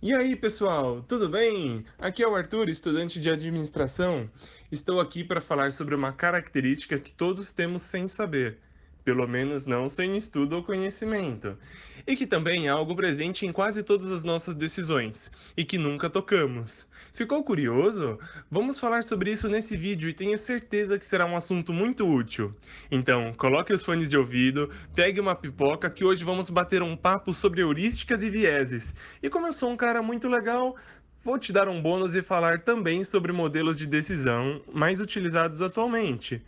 E aí, pessoal, tudo bem? Aqui é o Arthur, estudante de administração. Estou aqui para falar sobre uma característica que todos temos sem saber, pelo menos não sem estudo ou conhecimento, e que também é algo presente em quase todas as nossas decisões e que nunca tocamos. Ficou curioso? Vamos falar sobre isso nesse vídeo e tenho certeza que será um assunto muito útil. Então, coloque os fones de ouvido, pegue uma pipoca que hoje vamos bater um papo sobre heurísticas e vieses. E como eu sou um cara muito legal, vou te dar um bônus e falar também sobre modelos de decisão mais utilizados atualmente.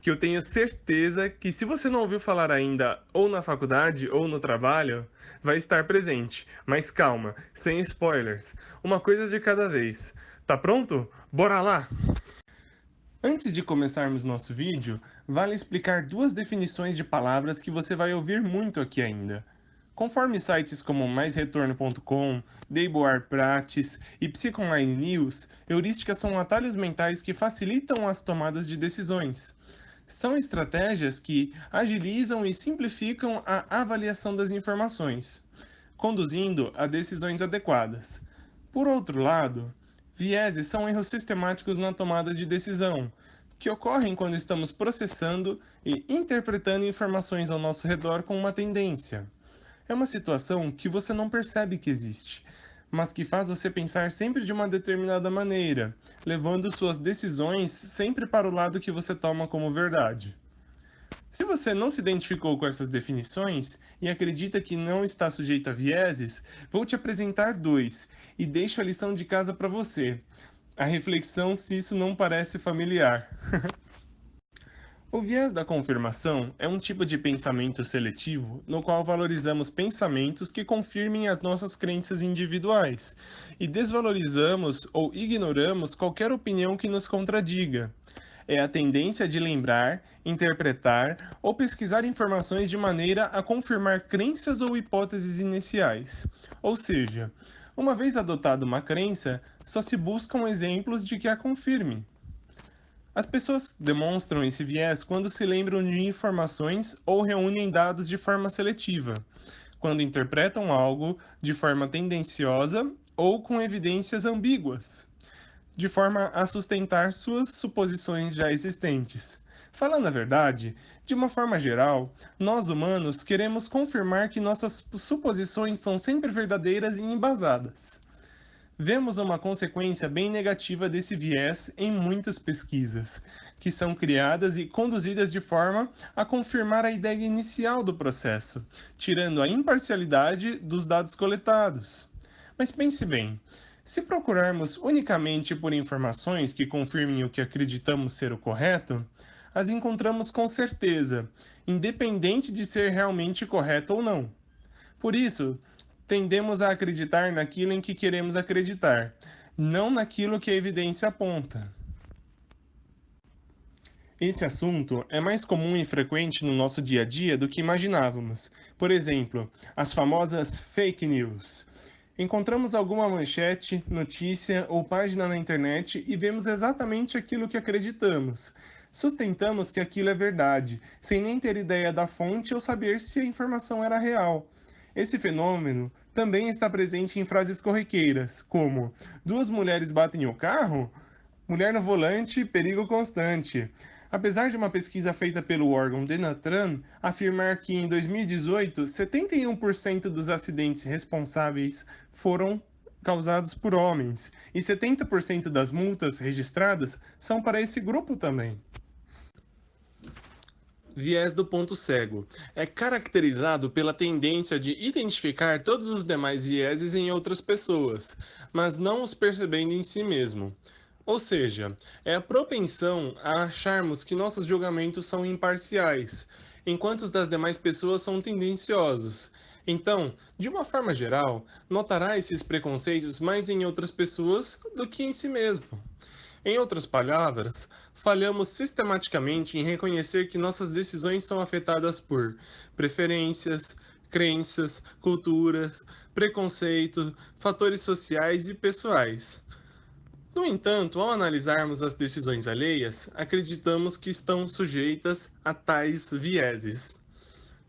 Que eu tenho certeza que, se você não ouviu falar ainda, ou na faculdade ou no trabalho, vai estar presente. Mas calma, sem spoilers. Uma coisa de cada vez. Tá pronto? Bora lá! Antes de começarmos nosso vídeo, vale explicar duas definições de palavras que você vai ouvir muito aqui ainda. Conforme sites como maisretorno.com, Dayboard Practice e Psychonline News, heurísticas são atalhos mentais que facilitam as tomadas de decisões. São estratégias que agilizam e simplificam a avaliação das informações, conduzindo a decisões adequadas. Por outro lado, vieses são erros sistemáticos na tomada de decisão, que ocorrem quando estamos processando e interpretando informações ao nosso redor com uma tendência. É uma situação que você não percebe que existe, mas que faz você pensar sempre de uma determinada maneira, levando suas decisões sempre para o lado que você toma como verdade. Se você não se identificou com essas definições e acredita que não está sujeito a vieses, vou te apresentar dois e deixo a lição de casa para você. A reflexão se isso não parece familiar. O viés da confirmação é um tipo de pensamento seletivo no qual valorizamos pensamentos que confirmem as nossas crenças individuais e desvalorizamos ou ignoramos qualquer opinião que nos contradiga. É a tendência de lembrar, interpretar ou pesquisar informações de maneira a confirmar crenças ou hipóteses iniciais. Ou seja, uma vez adotada uma crença, só se buscam exemplos de que a confirme. As pessoas demonstram esse viés quando se lembram de informações ou reúnem dados de forma seletiva, quando interpretam algo de forma tendenciosa ou com evidências ambíguas, de forma a sustentar suas suposições já existentes. Falando a verdade, de uma forma geral, nós humanos queremos confirmar que nossas suposições são sempre verdadeiras e embasadas. Vemos uma consequência bem negativa desse viés em muitas pesquisas, que são criadas e conduzidas de forma a confirmar a ideia inicial do processo, tirando a imparcialidade dos dados coletados. Mas pense bem, se procurarmos unicamente por informações que confirmem o que acreditamos ser o correto, as encontramos com certeza, independente de ser realmente correto ou não. Por isso, tendemos a acreditar naquilo em que queremos acreditar, não naquilo que a evidência aponta. Esse assunto é mais comum e frequente no nosso dia a dia do que imaginávamos. Por exemplo, as famosas fake news. Encontramos alguma manchete, notícia ou página na internet e vemos exatamente aquilo que acreditamos. Sustentamos que aquilo é verdade, sem nem ter ideia da fonte ou saber se a informação era real. Esse fenômeno também está presente em frases corriqueiras, como: duas mulheres batem o carro? Mulher no volante, perigo constante. Apesar de uma pesquisa feita pelo órgão Denatran afirmar que em 2018, 71% dos acidentes responsáveis foram causados por homens e 70% das multas registradas são para esse grupo também. Viés do ponto cego. É caracterizado pela tendência de identificar todos os demais vieses em outras pessoas, mas não os percebendo em si mesmo. Ou seja, é a propensão a acharmos que nossos julgamentos são imparciais, enquanto os das demais pessoas são tendenciosos. Então, de uma forma geral, notará esses preconceitos mais em outras pessoas do que em si mesmo. Em outras palavras, falhamos sistematicamente em reconhecer que nossas decisões são afetadas por preferências, crenças, culturas, preconceito, fatores sociais e pessoais. No entanto, ao analisarmos as decisões alheias, acreditamos que estão sujeitas a tais vieses.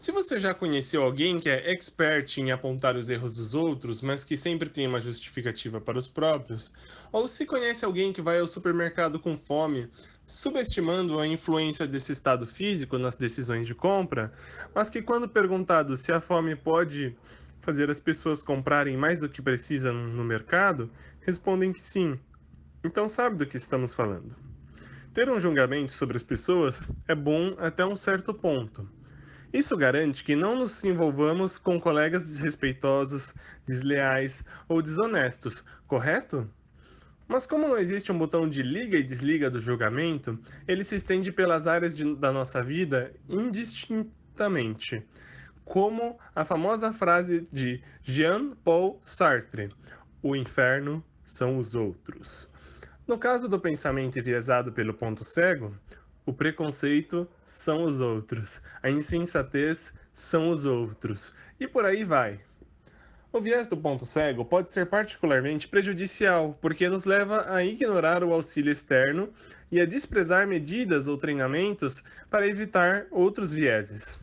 Se você já conheceu alguém que é expert em apontar os erros dos outros, mas que sempre tem uma justificativa para os próprios, ou se conhece alguém que vai ao supermercado com fome, subestimando a influência desse estado físico nas decisões de compra, mas que, quando perguntado se a fome pode fazer as pessoas comprarem mais do que precisam no mercado, respondem que sim. Então, sabe do que estamos falando. Ter um julgamento sobre as pessoas é bom até um certo ponto. Isso garante que não nos envolvamos com colegas desrespeitosos, desleais ou desonestos, correto? Mas como não existe um botão de liga e desliga do julgamento, ele se estende pelas áreas da nossa vida indistintamente, como a famosa frase de Jean-Paul Sartre: o inferno são os outros. No caso do pensamento enviesado pelo ponto cego, o preconceito são os outros, a insensatez são os outros, e por aí vai. O viés do ponto cego pode ser particularmente prejudicial, porque nos leva a ignorar o auxílio externo e a desprezar medidas ou treinamentos para evitar outros vieses.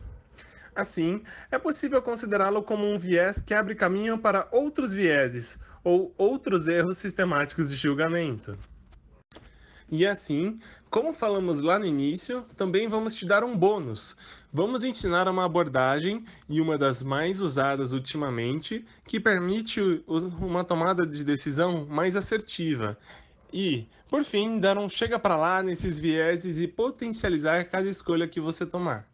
Assim, é possível considerá-lo como um viés que abre caminho para outros vieses ou outros erros sistemáticos de julgamento. E assim, como falamos lá no início, também vamos te dar um bônus. Vamos ensinar uma abordagem, e uma das mais usadas ultimamente, que permite uma tomada de decisão mais assertiva. E, por fim, dar um chega para lá nesses vieses e potencializar cada escolha que você tomar.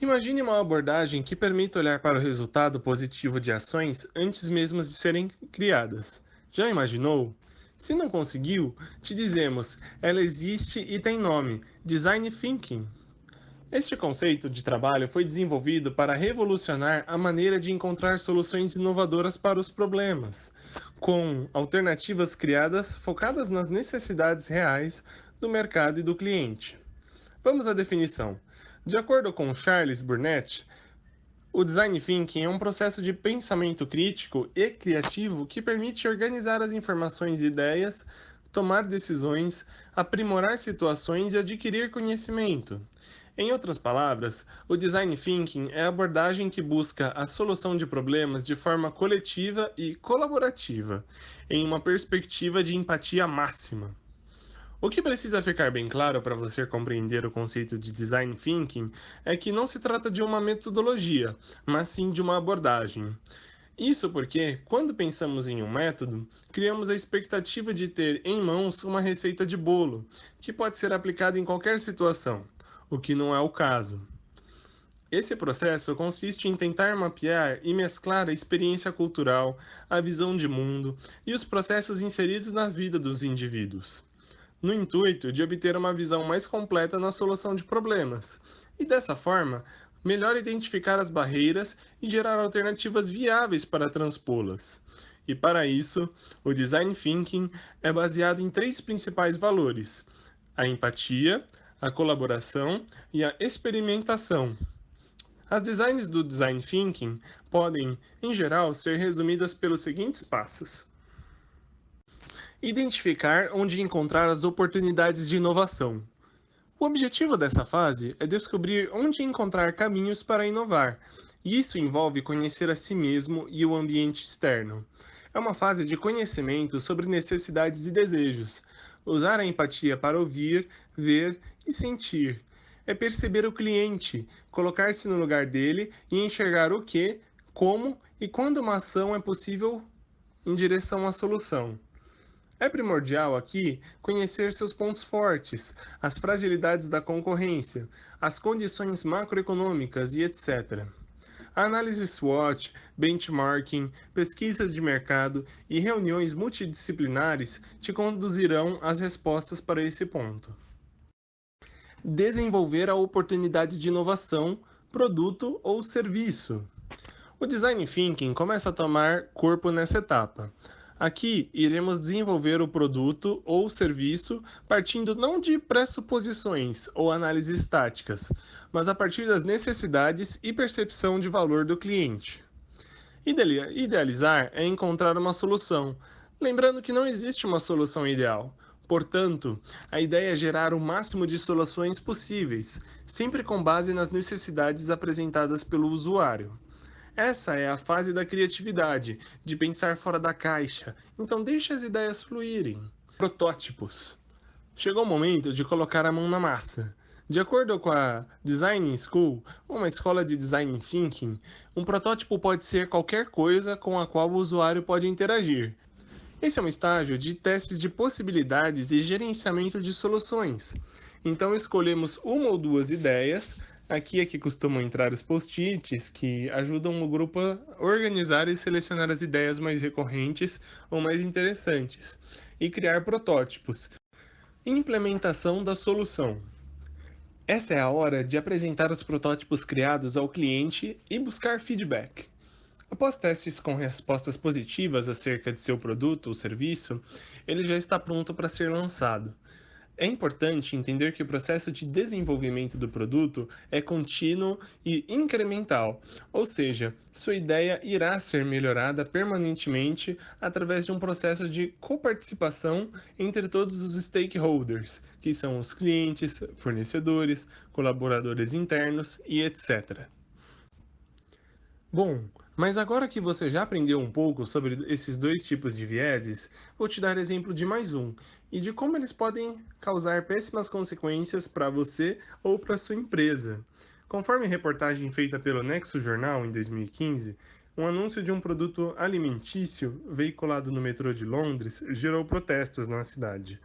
Imagine uma abordagem que permita olhar para o resultado positivo de ações antes mesmo de serem criadas. Já imaginou? Se não conseguiu, te dizemos, ela existe e tem nome: Design Thinking. Este conceito de trabalho foi desenvolvido para revolucionar a maneira de encontrar soluções inovadoras para os problemas, com alternativas criadas focadas nas necessidades reais do mercado e do cliente. Vamos à definição. De acordo com Charles Burnett, o design thinking é um processo de pensamento crítico e criativo que permite organizar as informações e ideias, tomar decisões, aprimorar situações e adquirir conhecimento. Em outras palavras, o design thinking é a abordagem que busca a solução de problemas de forma coletiva e colaborativa, em uma perspectiva de empatia máxima. O que precisa ficar bem claro para você compreender o conceito de design thinking é que não se trata de uma metodologia, mas sim de uma abordagem. Isso porque, quando pensamos em um método, criamos a expectativa de ter em mãos uma receita de bolo, que pode ser aplicada em qualquer situação, o que não é o caso. Esse processo consiste em tentar mapear e mesclar a experiência cultural, a visão de mundo e os processos inseridos na vida dos indivíduos, no intuito de obter uma visão mais completa na solução de problemas, e dessa forma, melhor identificar as barreiras e gerar alternativas viáveis para transpô-las. E para isso, o design thinking é baseado em três principais valores: a empatia, a colaboração e a experimentação. As designs do design thinking podem, em geral, ser resumidas pelos seguintes passos: identificar onde encontrar as oportunidades de inovação. O objetivo dessa fase é descobrir onde encontrar caminhos para inovar, e isso envolve conhecer a si mesmo e o ambiente externo. É uma fase de conhecimento sobre necessidades e desejos. Usar a empatia para ouvir, ver e sentir. É perceber o cliente, colocar-se no lugar dele e enxergar o que, como e quando uma ação é possível em direção à solução. É primordial aqui conhecer seus pontos fortes, as fragilidades da concorrência, as condições macroeconômicas e etc. A análise SWOT, benchmarking, pesquisas de mercado e reuniões multidisciplinares te conduzirão às respostas para esse ponto. Desenvolver a oportunidade de inovação, produto ou serviço. O design thinking começa a tomar corpo nessa etapa. Aqui iremos desenvolver o produto ou serviço partindo não de pressuposições ou análises estáticas, mas a partir das necessidades e percepção de valor do cliente. Idealizar é encontrar uma solução, lembrando que não existe uma solução ideal, Portanto, a ideia é gerar o máximo de soluções possíveis, sempre com base nas necessidades apresentadas pelo usuário. Essa é a fase da criatividade, de pensar fora da caixa, então deixe as ideias fluírem. Protótipos. Chegou o momento de colocar a mão na massa. De acordo com a Design School, uma escola de design thinking, um protótipo pode ser qualquer coisa com a qual o usuário pode interagir. Esse é um estágio de testes de possibilidades e gerenciamento de soluções. Então escolhemos uma ou duas ideias. Aqui é que costumam entrar os post-its que ajudam o grupo a organizar e selecionar as ideias mais recorrentes ou mais interessantes e criar protótipos. Implementação da solução. Essa é a hora de apresentar os protótipos criados ao cliente e buscar feedback. Após testes com respostas positivas acerca de seu produto ou serviço, ele já está pronto para ser lançado. É importante entender que o processo de desenvolvimento do produto é contínuo e incremental, ou seja, sua ideia irá ser melhorada permanentemente através de um processo de coparticipação entre todos os stakeholders, que são os clientes, fornecedores, colaboradores internos e etc. Bom, mas agora que você já aprendeu um pouco sobre esses dois tipos de vieses, vou te dar exemplo de mais um e de como eles podem causar péssimas consequências para você ou para sua empresa. Conforme reportagem feita pelo Nexo Jornal em 2015, um anúncio de um produto alimentício veiculado no metrô de Londres gerou protestos na cidade.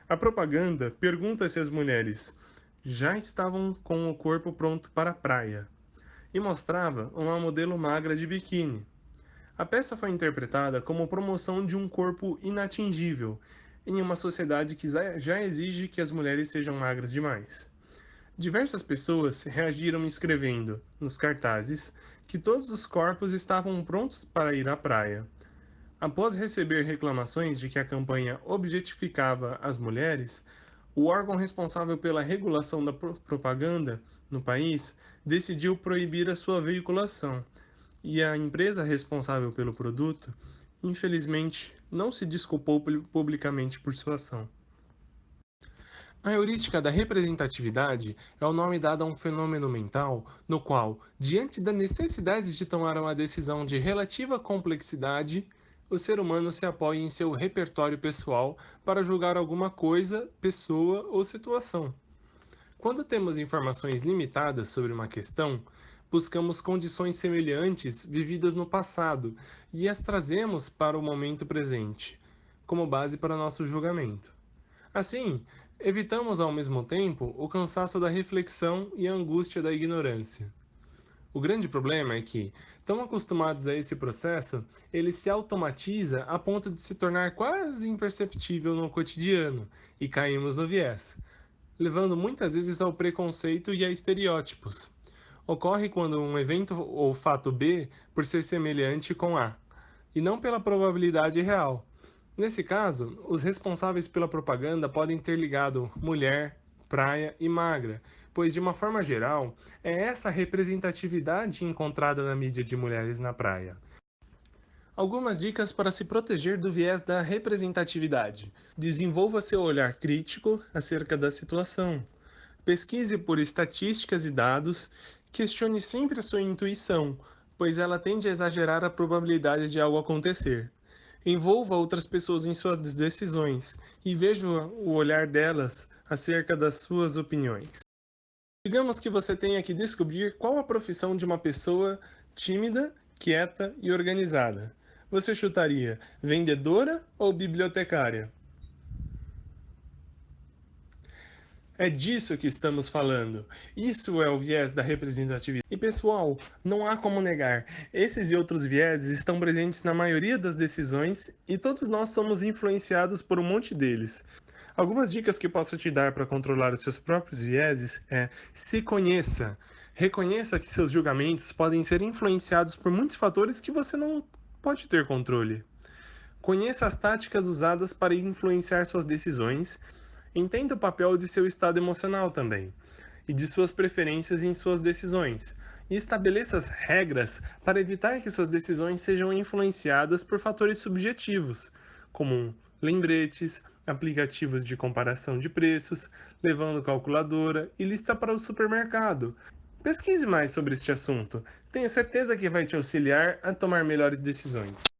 A propaganda pergunta se as mulheres já estavam com o corpo pronto para a praia e mostrava uma modelo magra de biquíni. A peça foi interpretada como promoção de um corpo inatingível, em uma sociedade que já exige que as mulheres sejam magras demais. Diversas pessoas reagiram escrevendo, nos cartazes, que todos os corpos estavam prontos para ir à praia. Após receber reclamações de que a campanha objetificava as mulheres, o órgão responsável pela regulação da propaganda no país decidiu proibir a sua veiculação, e a empresa responsável pelo produto, infelizmente, não se desculpou publicamente por sua ação. A heurística da representatividade é o nome dado a um fenômeno mental no qual, diante da necessidade de tomar uma decisão de relativa complexidade, o ser humano se apoia em seu repertório pessoal para julgar alguma coisa, pessoa ou situação. Quando temos informações limitadas sobre uma questão, buscamos condições semelhantes vividas no passado e as trazemos para o momento presente, como base para nosso julgamento. Assim, evitamos ao mesmo tempo o cansaço da reflexão e a angústia da ignorância. O grande problema é que, tão acostumados a esse processo, ele se automatiza a ponto de se tornar quase imperceptível no cotidiano e caímos no viés, levando muitas vezes ao preconceito e a estereótipos. Ocorre quando um evento ou fato B por ser semelhante com A, e não pela probabilidade real. Nesse caso, os responsáveis pela propaganda podem ter ligado mulher, praia e magra, pois, de uma forma geral, é essa representatividade encontrada na mídia de mulheres na praia. Algumas dicas para se proteger do viés da representatividade. Desenvolva seu olhar crítico acerca da situação. Pesquise por estatísticas e dados. Questione sempre a sua intuição, pois ela tende a exagerar a probabilidade de algo acontecer. Envolva outras pessoas em suas decisões e veja o olhar delas acerca das suas opiniões. Digamos que você tenha que descobrir qual a profissão de uma pessoa tímida, quieta e organizada. Você chutaria vendedora ou bibliotecária? É disso que estamos falando. Isso é o viés da representatividade. E pessoal, não há como negar, esses e outros vieses estão presentes na maioria das decisões e todos nós somos influenciados por um monte deles. Algumas dicas que posso te dar para controlar os seus próprios vieses é: se conheça. Reconheça que seus julgamentos podem ser influenciados por muitos fatores que você não pode ter controle. Conheça as táticas usadas para influenciar suas decisões. Entenda o papel de seu estado emocional também e de suas preferências em suas decisões. E estabeleça as regras para evitar que suas decisões sejam influenciadas por fatores subjetivos, como lembretes, aplicativos de comparação de preços, levando calculadora e lista para o supermercado. Pesquise mais sobre este assunto. Tenho certeza que vai te auxiliar a tomar melhores decisões.